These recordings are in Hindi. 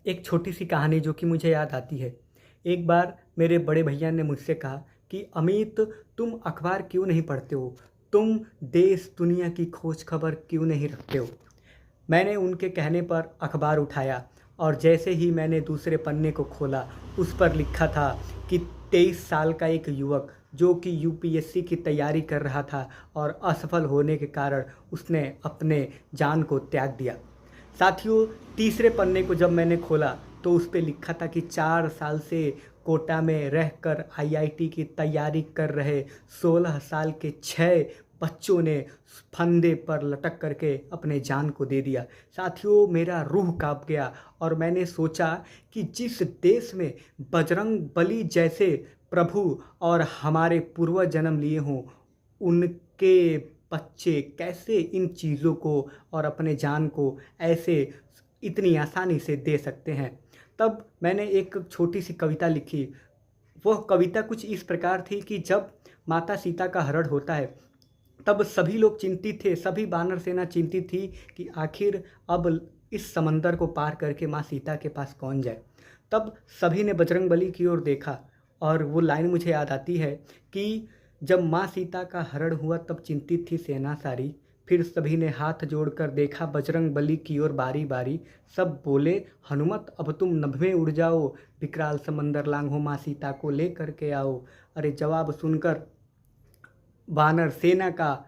एक छोटी सी कहानी जो कि मुझे याद आती है। एक बार मेरे बड़े भैया ने मुझसे कहा कि अमित, तुम अखबार क्यों नहीं पढ़ते हो? तुम देश दुनिया की खोज खबर क्यों नहीं रखते हो? मैंने उनके कहने पर अखबार उठाया और जैसे ही मैंने दूसरे पन्ने को खोला, उस पर लिखा था कि 23 साल का एक युवक जो कि यूपीएससी की तैयारी कर रहा था और असफल होने के कारण उसने अपने जान को त्याग दिया। साथियों, तीसरे पन्ने को जब मैंने खोला तो उस पे लिखा था कि 4 साल से कोटा में रहकर आईआईटी की तैयारी कर रहे 16 साल के 6 बच्चों ने फंदे पर लटक करके अपने जान को दे दिया। साथियों, मेरा रूह कांप गया और मैंने सोचा कि जिस देश में बजरंग बली जैसे प्रभु और हमारे पूर्वज जन्म लिए हों, उनके बच्चे कैसे इन चीज़ों को और अपने जान को ऐसे इतनी आसानी से दे सकते हैं। तब मैंने एक छोटी सी कविता लिखी। वह कविता कुछ इस प्रकार थी कि जब माता सीता का हरण होता है, तब सभी लोग चिंतित थे, सभी वानर सेना चिंतित थी कि आखिर अब इस समंदर को पार करके माँ सीता के पास कौन जाए। तब सभी ने बजरंगबली की ओर देखा और वो लाइन मुझे याद आती है कि जब माँ सीता का हरण हुआ तब चिंतित थी सेना सारी, फिर सभी ने हाथ जोड़कर देखा बजरंगबली की ओर बारी बारी। सब बोले, हनुमत अब तुम नभ में उड़ जाओ, विकराल समंदर लांघो माँ सीता को ले करके आओ। अरे जवाब सुनकर वानर सेना का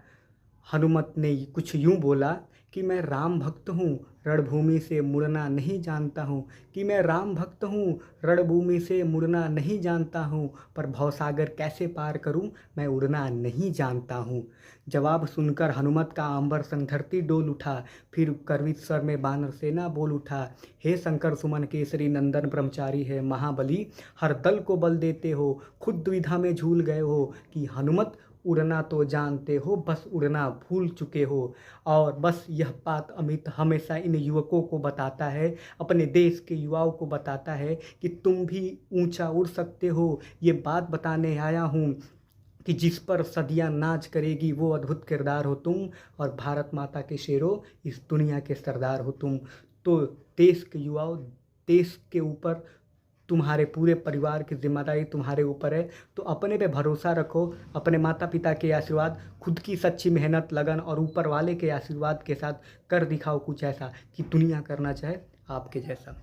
हनुमत ने कुछ यूं बोला कि मैं राम भक्त हूँ, रणभूमि से मुड़ना नहीं जानता हूँ, कि मैं राम भक्त हूँ, रणभूमि से मुड़ना नहीं जानता हूँ, पर भवसागर कैसे पार करूँ, मैं उड़ना नहीं जानता हूँ। जवाब सुनकर हनुमत का अंबर संग धरती डोल उठा। फिर गर्वित स्वर में वानर सेना बोल उठा, हे शंकर सुमन केसरी नंदन ब्रह्मचारी है महाबली, हर दल को बल देते हो, खुद द्विधा में झूल गए हो कि हनुमत उड़ना तो जानते हो, बस उड़ना भूल चुके हो। और बस यह बात अमित हमेशा इन युवकों को बताता है, अपने देश के युवाओं को बताता है कि तुम भी ऊंचा उड़ सकते हो। ये बात बताने आया हूँ कि जिस पर सदियां नाच करेगी वो अद्भुत किरदार हो तुम, और भारत माता के शेरों, इस दुनिया के सरदार हो तुम। तो देश के युवाओं, देश के ऊपर तुम्हारे पूरे परिवार की जिम्मेदारी तुम्हारे ऊपर है। तो अपने पे भरोसा रखो, अपने माता पिता के आशीर्वाद, खुद की सच्ची मेहनत, लगन और ऊपर वाले के आशीर्वाद के साथ कर दिखाओ कुछ ऐसा कि दुनिया करना चाहे आपके जैसा।